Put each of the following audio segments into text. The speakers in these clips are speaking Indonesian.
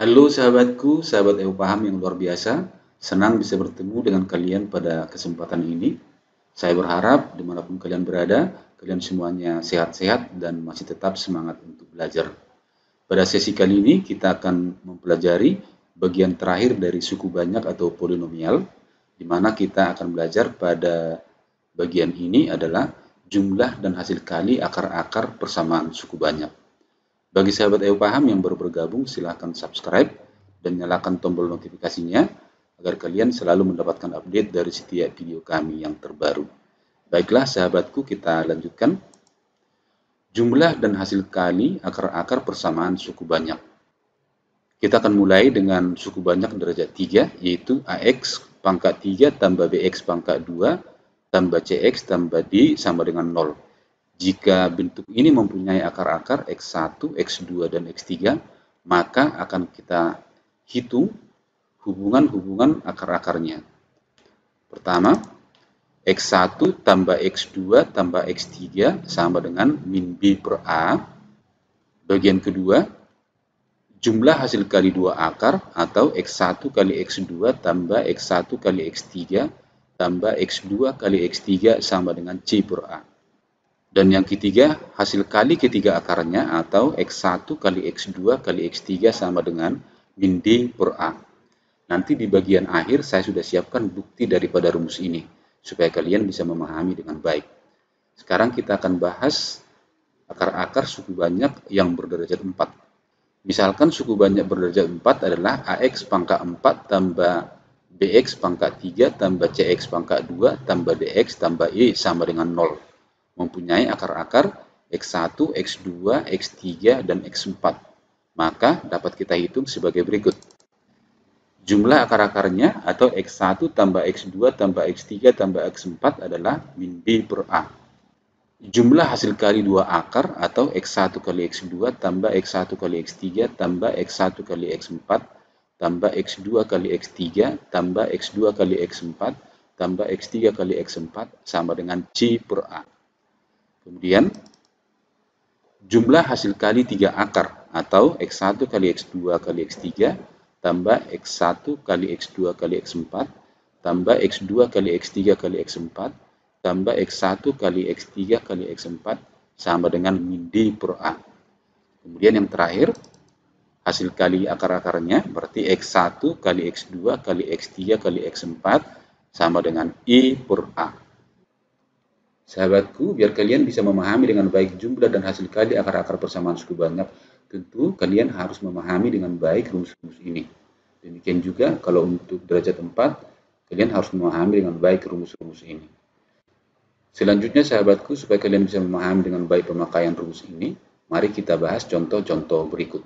Halo sahabatku, sahabat EU Paham yang luar biasa. Senang bisa bertemu dengan kalian pada kesempatan ini. Saya berharap dimanapun kalian berada, kalian semuanya sehat-sehat dan masih tetap semangat untuk belajar. Pada sesi kali ini kita akan mempelajari bagian terakhir dari suku banyak atau polinomial, di mana kita akan belajar pada bagian ini adalah jumlah dan hasil kali akar-akar persamaan suku banyak. Bagi sahabat EU Paham yang baru bergabung, silahkan subscribe dan nyalakan tombol notifikasinya agar kalian selalu mendapatkan update dari setiap video kami yang terbaru. Baiklah sahabatku, kita lanjutkan. Jumlah dan hasil kali akar-akar persamaan suku banyak. Kita akan mulai dengan suku banyak derajat 3, yaitu AX pangkat 3 tambah BX pangkat 2 tambah CX tambah D sama dengan 0. Jika bentuk ini mempunyai akar-akar X1, X2, dan X3, maka akan kita hitung hubungan-hubungan akar-akarnya. Pertama, X1 tambah X2 tambah X3 sama dengan min B per A. Bagian kedua, jumlah hasil kali dua akar atau X1 kali X2 tambah X1 kali X3 tambah X2 kali X3 sama dengan C per A. Dan yang ketiga, hasil kali ketiga akarnya atau X1 kali X2 kali X3 sama dengan min D per A. Nanti di bagian akhir saya sudah siapkan bukti daripada rumus ini, supaya kalian bisa memahami dengan baik. Sekarang kita akan bahas akar-akar suku banyak yang berderajat 4. Misalkan suku banyak berderajat 4 adalah AX pangkat 4 tambah BX pangkat 3 tambah CX pangkat 2 tambah DX tambah E sama dengan 0. Mempunyai akar-akar X1, X2, X3, dan X4. Maka dapat kita hitung sebagai berikut. Jumlah akar-akarnya atau X1 tambah X2 tambah X3 tambah X4 adalah min B per A. Jumlah hasil kali dua akar atau X1 kali X2 tambah X1 kali X3 tambah X1 kali X4 tambah X2 kali X3 tambah X2 kali X4 tambah X3 kali X4 sama dengan C per A. Kemudian, jumlah hasil kali 3 akar atau X1 kali X2 kali X3 tambah X1 kali X2 kali X4 tambah X2 kali X3 kali X4 tambah X1 kali X3 kali X4 sama dengan min D per A. Kemudian yang terakhir, hasil kali akar-akarnya berarti X1 kali X2 kali X3 kali X4 sama dengan E per A. Sahabatku, biar kalian bisa memahami dengan baik jumlah dan hasil kali akar-akar persamaan suku banyak, tentu kalian harus memahami dengan baik rumus-rumus ini. Demikian juga kalau untuk derajat 4, kalian harus memahami dengan baik rumus-rumus ini. Selanjutnya sahabatku, supaya kalian bisa memahami dengan baik pemakaian rumus ini, mari kita bahas contoh-contoh berikut.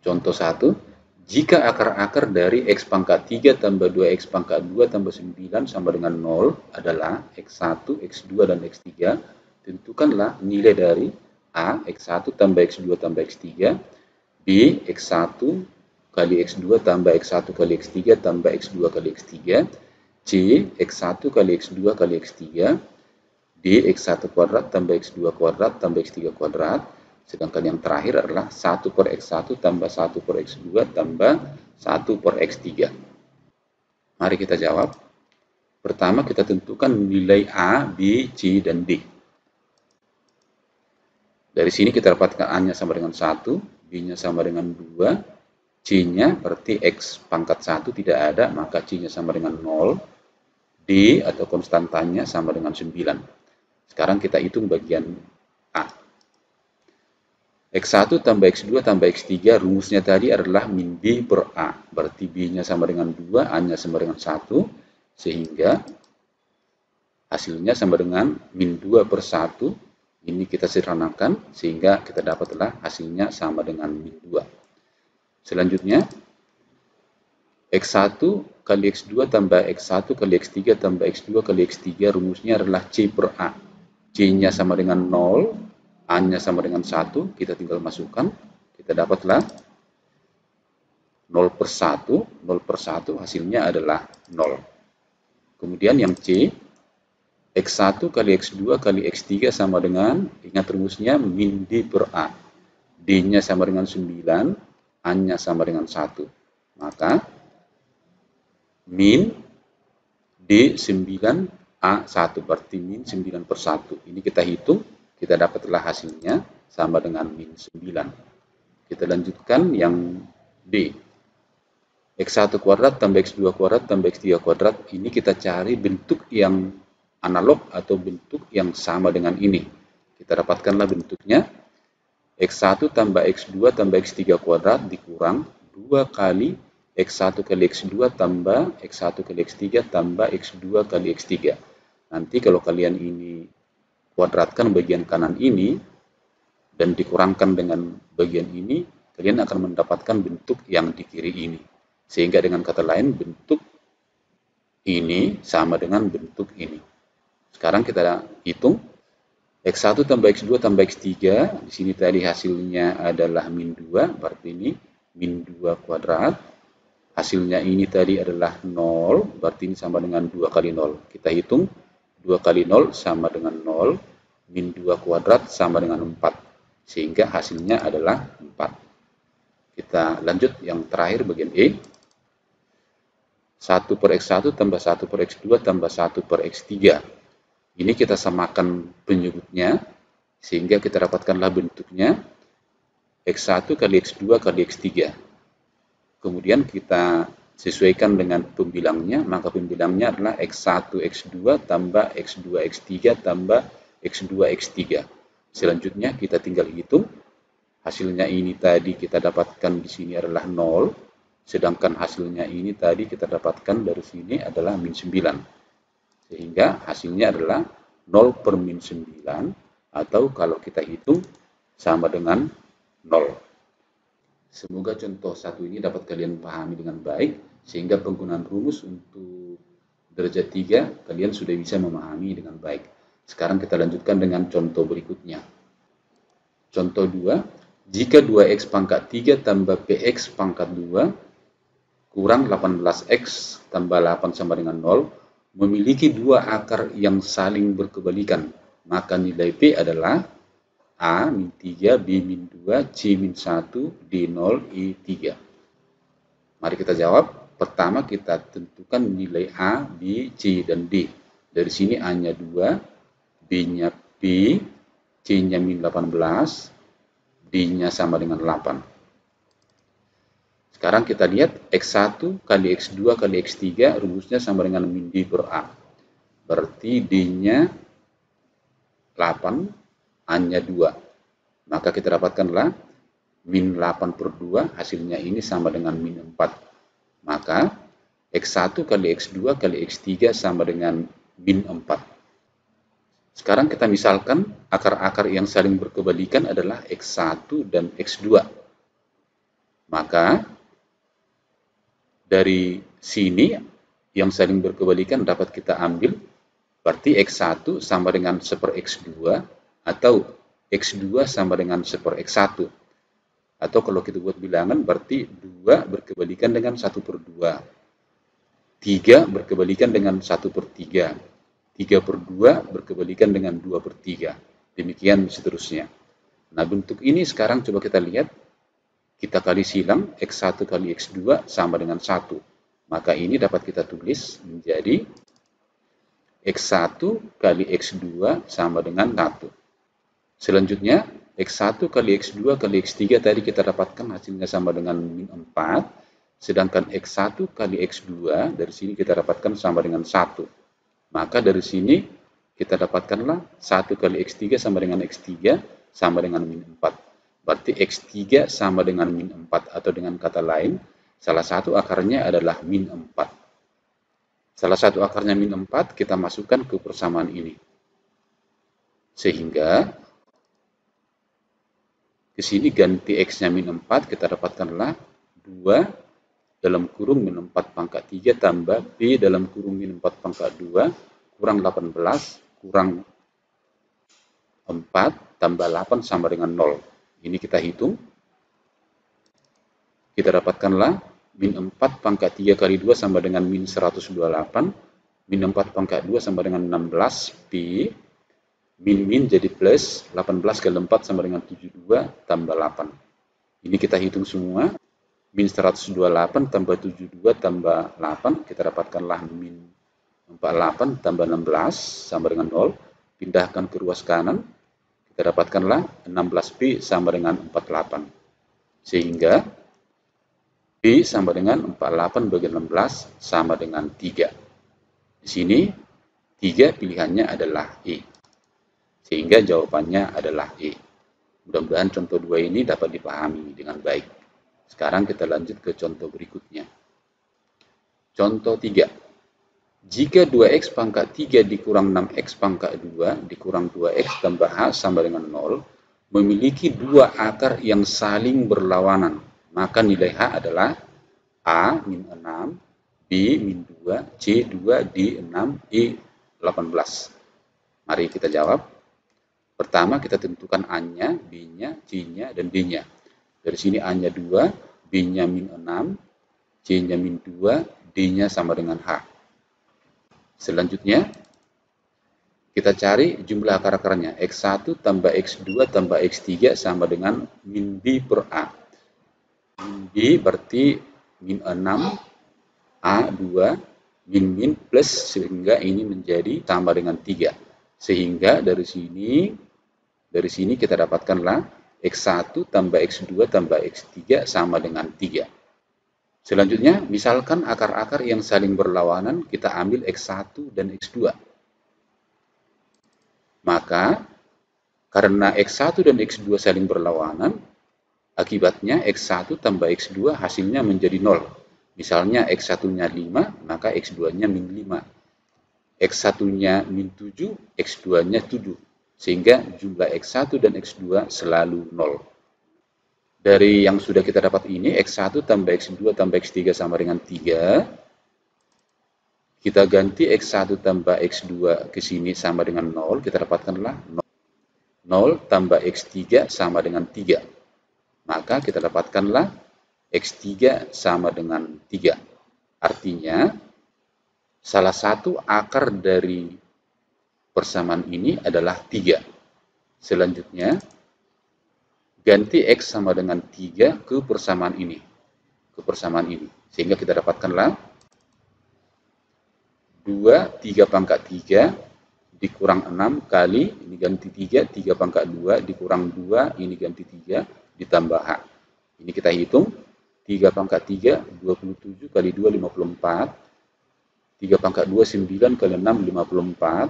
Contoh 1, jika akar-akar dari X pangkat 3 tambah 2X pangkat 2 tambah 9 sama dengan 0 adalah X1, X2, dan X3, tentukanlah nilai dari A, X1 tambah X2 tambah X3, B, X1 kali X2 tambah X1 kali X3 tambah X2 kali X3, C, X1 kali X2 kali X3, D, X1 kuadrat tambah X2 kuadrat tambah X3 kuadrat, sedangkan yang terakhir adalah 1 per X1 tambah 1 per X2 tambah 1 per X3. Mari kita jawab. Pertama kita tentukan nilai A, B, C, dan D. Dari sini kita dapatkan A-nya sama dengan 1, B-nya sama dengan 2, C-nya berarti X pangkat 1 tidak ada, maka C-nya sama dengan 0, D atau konstantanya sama dengan 9. Sekarang kita hitung bagian A. X1 tambah X2 tambah X3, rumusnya tadi adalah min B per A. Berarti B-nya sama dengan 2, A-nya sama dengan 1, sehingga hasilnya sama dengan min 2 per 1. Ini kita sederhanakan, sehingga kita dapatlah hasilnya sama dengan min 2. Selanjutnya, X1 kali X2 tambah X1 kali X3 tambah X2 kali X3, rumusnya adalah C per A. C-nya sama dengan 0, A-nya sama dengan 1, kita tinggal masukkan, kita dapatlah 0 per 1, 0 per 1 hasilnya adalah 0. Kemudian yang C, X1 kali X2 kali X3 sama dengan, ingat rumusnya min D per A. D-nya sama dengan 9, A-nya sama dengan 1. Maka min D9A1 berarti min 9 per 1. Ini kita hitung, kita dapatlah hasilnya sama dengan min 9. Kita lanjutkan yang D. X1 kuadrat tambah X2 kuadrat tambah X3 kuadrat. Ini kita cari bentuk yang analog atau bentuk yang sama dengan ini. Kita dapatkanlah bentuknya. X1 tambah X2 tambah X3 kuadrat dikurang 2 kali X1 kali X2 tambah X1 kali X3 tambah X2 kali X3. Nanti kalau kalian ini kuadratkan bagian kanan ini dan dikurangkan dengan bagian ini, kalian akan mendapatkan bentuk yang di kiri ini. Sehingga dengan kata lain, bentuk ini sama dengan bentuk ini. Sekarang kita hitung. X1 tambah X2 tambah X3, di sini tadi hasilnya adalah min 2, berarti ini min 2 kuadrat. Hasilnya ini tadi adalah 0, berarti ini sama dengan 2 kali 0. Kita hitung, 2 kali 0 sama dengan 0, min 2 kuadrat sama dengan 4. Sehingga hasilnya adalah 4. Kita lanjut yang terakhir bagian E. 1 per X1 tambah 1 per X2 tambah 1 per X3. Ini kita samakan penyebutnya, sehingga kita dapatkanlah bentuknya X1 kali X2 kali X3. Kemudian kita sesuaikan dengan pembilangnya, maka pembilangnya adalah X1 X2 tambah X2 X3 tambah X2 X3. Selanjutnya kita tinggal hitung, hasilnya ini tadi kita dapatkan di sini adalah 0, sedangkan hasilnya ini tadi kita dapatkan dari sini adalah min 9. Sehingga hasilnya adalah 0 per min 9, atau kalau kita hitung sama dengan 0. Semoga contoh satu ini dapat kalian pahami dengan baik, sehingga penggunaan rumus untuk derajat 3 kalian sudah bisa memahami dengan baik. Sekarang kita lanjutkan dengan contoh berikutnya. Contoh 2, jika 2x pangkat 3 tambah px pangkat 2 kurang 18x tambah 8 sama dengan 0, memiliki dua akar yang saling berkebalikan, maka nilai P adalah A min 3, B min 2, C min 1, D 0, E 3. Mari kita jawab. Pertama kita tentukan nilai A, B, C, dan D. Dari sini A-nya 2, B-nya P, C-nya min 18, D-nya sama dengan 8. Sekarang kita lihat X1 kali X2 kali X3 rumusnya sama dengan min D per A. Berarti D-nya 8, A-nya 2. Maka kita dapatkanlah min 8 per 2, hasilnya ini sama dengan min 4. Maka X1 kali X2 kali X3 sama dengan min 4. Sekarang kita misalkan akar-akar yang saling berkebalikan adalah X1 dan X2. Maka dari sini yang saling berkebalikan dapat kita ambil, berarti X1 sama dengan 1 per X2, atau X2 sama dengan 1 per X1. Atau kalau kita buat bilangan, berarti 2 berkebalikan dengan 1 per 2. 3 berkebalikan dengan 1 per 3. 3 per 2 berkebalikan dengan 2 per 3. Demikian seterusnya. Nah, bentuk ini sekarang coba kita lihat. Kita kali silang, X1 kali X2 sama dengan 1. Maka ini dapat kita tulis menjadi X1 kali X2 sama dengan 1. Selanjutnya, X1 kali X2 kali X3 tadi kita dapatkan hasilnya sama dengan min 4. Sedangkan X1 kali X2 dari sini kita dapatkan sama dengan 1. Maka dari sini kita dapatkanlah 1 kali X3 sama dengan X3 sama dengan min 4. Berarti X3 sama dengan min 4, atau dengan kata lain, salah satu akarnya adalah min 4. Salah satu akarnya min 4, kita masukkan ke persamaan ini. Sehingga, di sini ganti X-nya min 4, kita dapatkanlah 2 dalam kurung min 4 pangkat 3 tambah B dalam kurung min 4 pangkat 2 kurang 18 kurang 4 tambah 8 sama dengan 0. Ini kita hitung. Kita dapatkanlah min 4 pangkat 3 kali 2 sama dengan min 128. Min 4 pangkat 2 sama dengan 16. P. Min jadi plus. 18 kali 4 sama dengan 72 tambah 8. Ini kita hitung semua. min 128 tambah 72 tambah 8, kita dapatkanlah min 48 tambah 16 sama dengan 0. Pindahkan ke ruas kanan, kita dapatkanlah 16B sama dengan 48. Sehingga B sama dengan 48 bagi 16 sama dengan 3. Di sini 3 pilihannya adalah E. Sehingga jawabannya adalah E. Mudah-mudahan contoh 2 ini dapat dipahami dengan baik. Sekarang kita lanjut ke contoh berikutnya. Contoh 3. Jika 2x pangkat 3 dikurang 6x pangkat 2 dikurang 2x tambah h sama dengan 0 memiliki dua akar yang saling berlawanan, maka nilai h adalah A min 6, B min 2, C 2, D 6, E 18. Mari kita jawab. Pertama kita tentukan A-nya, B-nya, C-nya, dan D-nya. Dari sini A-nya 2, B-nya min 6, C-nya min 2, D-nya sama dengan H. Selanjutnya, kita cari jumlah akar-akarnya. X1 tambah X2 tambah X3 sama dengan min B per A. Min B berarti min 6, A2, min plus sehingga ini menjadi sama dengan 3. Sehingga dari sini kita dapatkanlah X1 tambah X2 tambah X3 sama dengan 3. Selanjutnya, misalkan akar-akar yang saling berlawanan, kita ambil X1 dan X2. Maka, karena X1 dan X2 saling berlawanan, akibatnya X1 tambah X2 hasilnya menjadi 0. Misalnya X1-nya 5, maka X2-nya min 5. X1-nya min 7, X2-nya 7. Sehingga jumlah X1 dan X2 selalu 0. Dari yang sudah kita dapat ini, X1 tambah X2 tambah X3 sama dengan 3. Kita ganti X1 tambah X2 ke sini sama dengan 0. Kita dapatkanlah 0 tambah X3 sama dengan 3. Maka kita dapatkanlah X3 sama dengan 3. Artinya, salah satu akar dari persamaan ini adalah 3. Selanjutnya, ganti X sama dengan 3 ke persamaan ini. Sehingga kita dapatkanlah 2, 3 pangkat 3 dikurang 6 kali, ini ganti 3, 3 pangkat 2 dikurang 2, ini ganti 3, ditambah H. Ini kita hitung, 3 pangkat 3, 27 kali 2, 54. 3 pangkat 2, 9 kali 6, 54.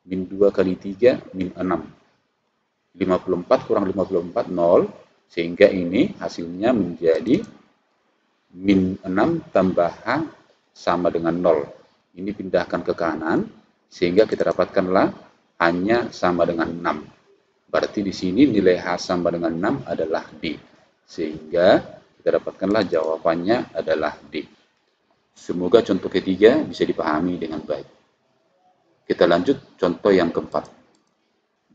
Min 2 kali 3, min 6. 54 kurang 54, 0. Sehingga ini hasilnya menjadi min 6 tambah H sama dengan 0. Ini pindahkan ke kanan, sehingga kita dapatkanlah H-nya sama dengan 6. Berarti di sini nilai H sama dengan 6 adalah D. Sehingga kita dapatkanlah jawabannya adalah D. Semoga contoh ketiga bisa dipahami dengan baik. Kita lanjut contoh yang keempat.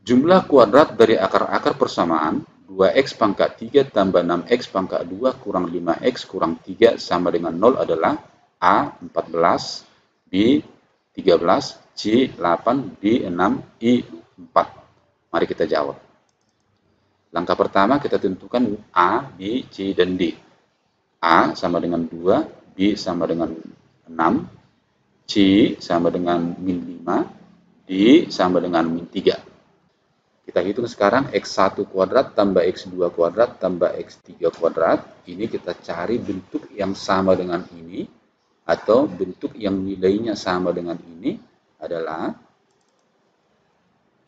Jumlah kuadrat dari akar-akar persamaan 2x pangkat 3 tambah 6x pangkat 2 kurang 5x kurang 3 sama dengan 0 adalah A 14, B 13, C 8, D 6, I 4. Mari kita jawab. Langkah pertama kita tentukan A, B, C, dan D. A sama dengan 2, B sama dengan 6, C sama dengan min 5, D sama dengan min 3. Kita hitung sekarang X1 kuadrat tambah X2 kuadrat tambah X3 kuadrat. Ini kita cari bentuk yang sama dengan ini, atau bentuk yang nilainya sama dengan ini adalah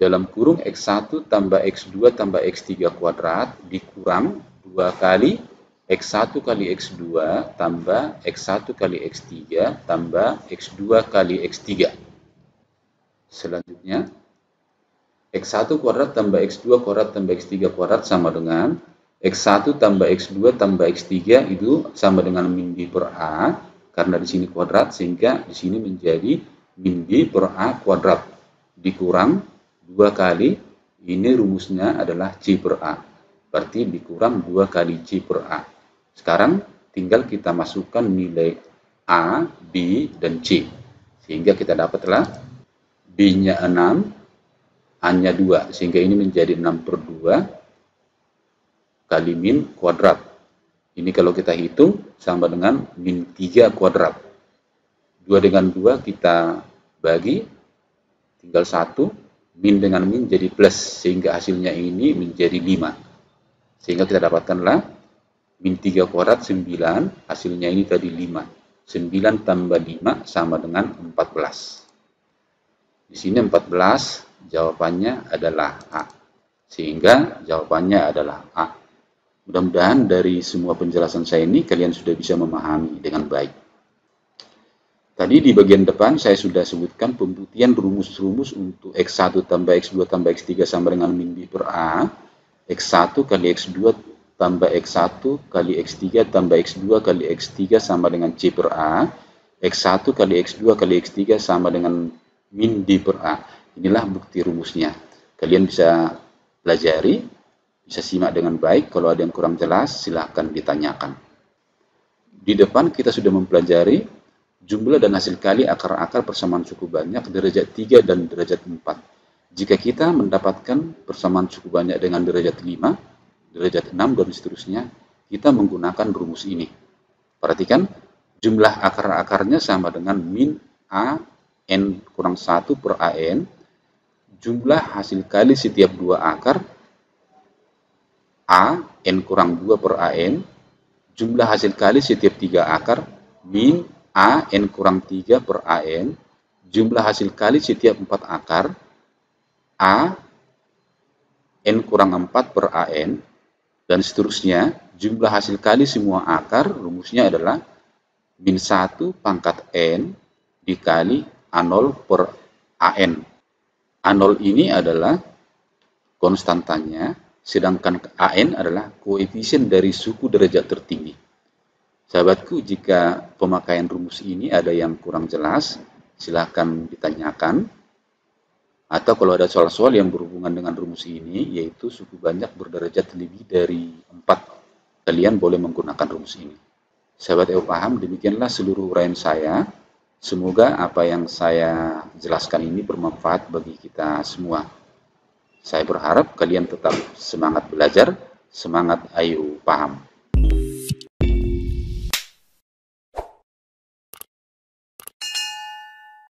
dalam kurung X1 tambah X2 tambah X3 kuadrat dikurang 2 kali X1 kali X2 tambah X1 kali X3 tambah X2 kali X3. Selanjutnya, X1 kuadrat tambah X2 kuadrat tambah X3 kuadrat sama dengan X1 tambah X2 tambah X3 itu sama dengan min B per A, karena di sini kuadrat sehingga di sini menjadi min B per A kuadrat dikurang 2 kali, ini rumusnya adalah C per A, berarti dikurang 2 kali C per A. Sekarang tinggal kita masukkan nilai A, B, dan C, sehingga kita dapatlah B-nya 6, A-nya 2, sehingga ini menjadi 6 per 2 kali min kuadrat. Ini kalau kita hitung sama dengan min 3 kuadrat. 2 dengan 2 kita bagi, tinggal 1, min dengan min jadi plus, sehingga hasilnya ini menjadi 5. Sehingga kita dapatkanlah min 3 kuadrat 9, hasilnya ini tadi 5. 9 tambah 5 sama dengan 14. Di sini 14, jawabannya adalah A. Sehingga jawabannya adalah A. Mudah-mudahan dari semua penjelasan saya ini kalian sudah bisa memahami dengan baik. Tadi di bagian depan saya sudah sebutkan pembuktian rumus-rumus untuk X1 tambah X2 tambah X3 sama dengan min B per A, X1 kali X2 tambah X1 kali X3 tambah X2 kali X3 sama dengan C per A, X1 kali X2 kali X3 sama dengan min D per A. Inilah bukti rumusnya. Kalian bisa pelajari, bisa simak dengan baik. Kalau ada yang kurang jelas, silahkan ditanyakan. Di depan kita sudah mempelajari jumlah dan hasil kali akar-akar persamaan suku banyak derajat 3 dan derajat 4. Jika kita mendapatkan persamaan suku banyak dengan derajat 5, derajat 6, dan seterusnya, kita menggunakan rumus ini. Perhatikan, jumlah akar-akarnya sama dengan min A n kurang 1 per AN, jumlah hasil kali setiap dua akar A n kurang 2 per AN, jumlah hasil kali setiap 3 akar min A n kurang 3 per AN, jumlah hasil kali setiap 4 akar A n kurang 4 per AN, dan seterusnya. Jumlah hasil kali semua akar rumusnya adalah min 1 pangkat n dikali A0 per AN. A0 ini adalah konstantanya, sedangkan AN adalah koefisien dari suku derajat tertinggi. Sahabatku, jika pemakaian rumus ini ada yang kurang jelas, silahkan ditanyakan. Atau kalau ada soal-soal yang berhubungan dengan rumus ini, yaitu suku banyak berderajat lebih dari 4, kalian boleh menggunakan rumus ini. Sahabat EU Paham, demikianlah seluruh uraian saya. Semoga apa yang saya jelaskan ini bermanfaat bagi kita semua. Saya berharap kalian tetap semangat belajar, semangat ayo paham.